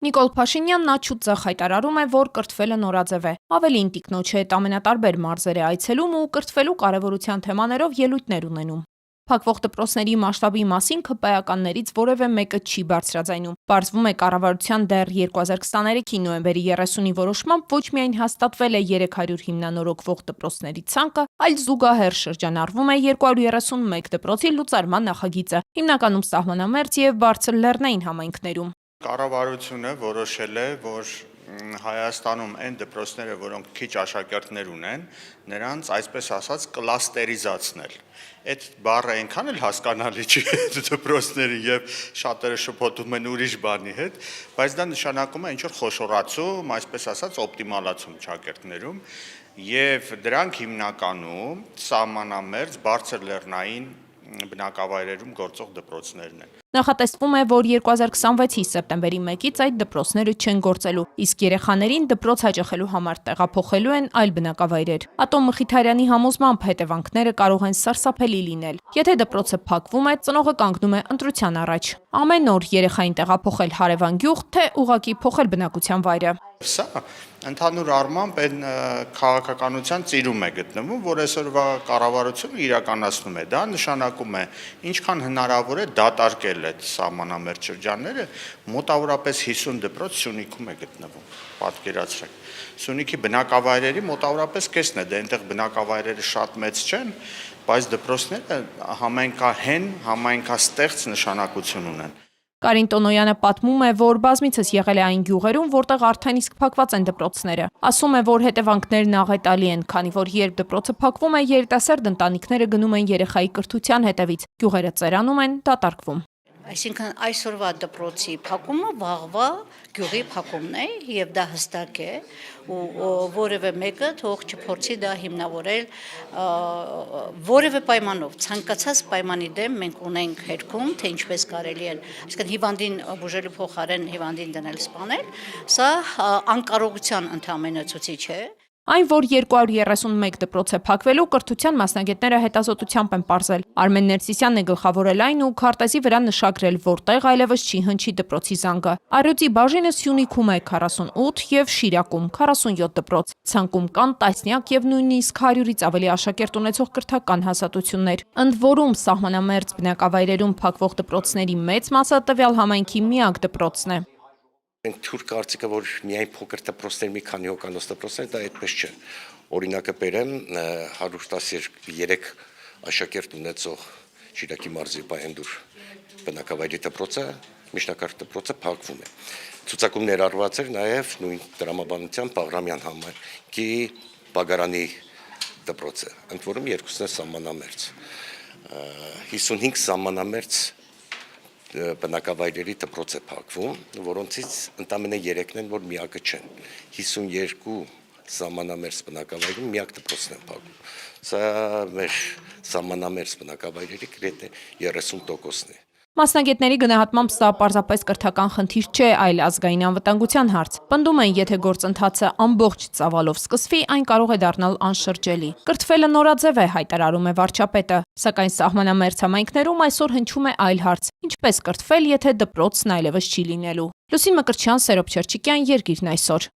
Նիկոլ Փաշինյանն աչուձախ հայտարարում է, որ կրթվելը նորաձև է։ Ավելին տիկնոջը հետ ամենատարբեր մարզեր է այցելում ու կրթվելու կարևորության թեմաներով ելույթներ ունենում։ Փակվող դպրոցների մասշտաբի մասին ՔՊԷ-ականներից որևէ մեկը չի բարձրաձայնում։ Պարզվում է կառավարության դեռ 2023-ի նոյեմբերի 30-ի որոշմամբ ոչ միայն հաստատվել է 300 հիմնանորոգվող դպրոցների ցանկը, այլ զուգահեռ շրջանառվում է 231 դպրոցի լուծարման նախագիծը, հիմնականում սահմանամերձ եւ բարձր լեռնային համայնքներում։ Կառավարությունը որոշել է, որ Հայաստանում այն դպրոցները, որոնք քիչ աշակերտներ ունեն, նրանց, այսպես ասած, կլաստերիզացնել։ Այդ բառը այնքան էլ հասկանալի չի դպրոցների եւ շատերը շփոթում են ուրիշ բանի հետ, բայց դա նշանակում է ինչ-որ խոշորացում, այսպես ասած, օպտիմալացում աշակերտներում եւ դրանք հիմնականում սահմանամերձ բարձր լեռնային բնակավայրերում գործող դպրոցներն են։ Նախատեսվում է, որ 2026-ի սեպտեմբերի 1-ից այդ դպրոցները չեն գործելու, իսկ երեխաներին դպրոց հաճախելու համար տեղափոխելու են այլ բնակավայրեր։ Ատոմ Մխիթարյանի համոզմամբ հետևանքները կարող են սարսափելի լինել։ Եթե դպրոցը փակվում է, ծնողը կանգնում է ընտրության առաջ։ Ամեն օր երեխային տեղափոխել հարևան գյուղ, թե ուղղակի փոխել բնակության վայրը։ Սա ընդհանուր առմամբ այն քաղաքականության ծիրում է գտնվում, որ այսօրվա կառավարությունը իրականացնում է։ Դա նշանակում է, ինչքան հնարավոր է դատարկել այդ սահմանամերձ շրջանները, մոտավորապես 50 դպրոց Սյունիքում է գտնվում։ Պատկերացրեք։ Սյունիքի բնակավայրերի մոտավորապես կեսն է, դե այնտեղ բնակավայրերը շատ մեծ չեն, բայց դպրոցները համայնքահեն, համայնքաստեղծ նշանակություն ունեն։ Կարին Տոնոյանը պատմում է, որ բազմիցս եղել է այն գյուղերում, որտեղ արդեն իսկ փակված են դպրոցները։ Ասում է, որ հետևանքներն աղետալի են, քանի որ երբ դպրոցը փակվում է, երիտասարդ ընտանիքները գնում են երեխայի կրթության հետևից, գյուղերը ծերանում են, դատարկվում։ Այսինքն այսօրվա դպրոցի փակումը վաղվա գյուղի փակումն է եւ դա հստակ է ու որևէ մեկը թող չփորձի դա հիմնավորել որևէ պայմանով ցանկացած պայմանի դեմ մենք ունենք հերքում թե ինչպես կարելի է այսինքն հիվանդին բուժելու փոխարեն հիվանդին դնել սպանել սա անկարողության ընդհանրապես ցուցիչ է։ Այն, որ 231 դպրոց է փակվելու, կրթության մասնագետները հետազոտությամբ են պարզել։ Արմեն Ներսիսյանն է գլխավորել այն ու քարտեզի վրա նշագրել, որտեղ այլևս չի հնչի դպրոցի զանգը։ Առյուծի բաժինը Սյունիքում է 48 եւ Շիրակում 47 դպրոց։ Ցանկում կան տասնյակ եւ նույնիսկ 100-ից ավելի աշակերտ ունեցող կրթական հաստատություններ։ Ընդ որում սահմանամերձ բնակավայրերում փակվող դպրոցների մեծ մասը տվյալ համայնքի միակ դպրոցն է։ Այն թուրք կարծիքը, որ միայն փոքր դպրոցներ, մի քանի հոգանոց դպրոցներ, դա այդպես չէ։ Օրինակը բերեմ 113 աշակերտ ունեցող Շիրակի մարզի Պայենդուր բնակավայրի դպրոցը, միջնակարգ դպրոցը փակվում է։ Ցուցակում ներառված էր նաև նույն տրամաբանության Բաղրամյան համայնքի Բագարանի դպրոցը, ընդ որում երկուսն է սահմանամերձ։ 55 սահմանամերձ բնակավայրերի դպրոց է փակվում, որոնցից ընդամենը 3-ն են, որ միակը չեն։ 52 սահմանամերձ բնակավայրում միակ դպրոցն են փակվում։ Սա մեր սահմանամերձ բնակավայրերի գրեթե 30%-ն է։ Մասնագետների գնահատմամբ սա պարզապես կրթական խնդիր չէ, այլ ազգային անվտանգության հարց։ Պնդում են, եթե գործընթացը ամբողջ ծավալով սկսվի, այն կարող է դառնալ անշրջելի։ Կրթվելը նորաձև է, հայտարարում է վարչապետը, սակայն սահմանամերձ համայնքներում այսօր հնչում է այլ հարց. ինչպես կրթվել, եթե դպրոցն այլևս չի լինելու։ Լուսին Մկրտչյան, Սերոբ Չերչիկյան, Երկիրն այսօր։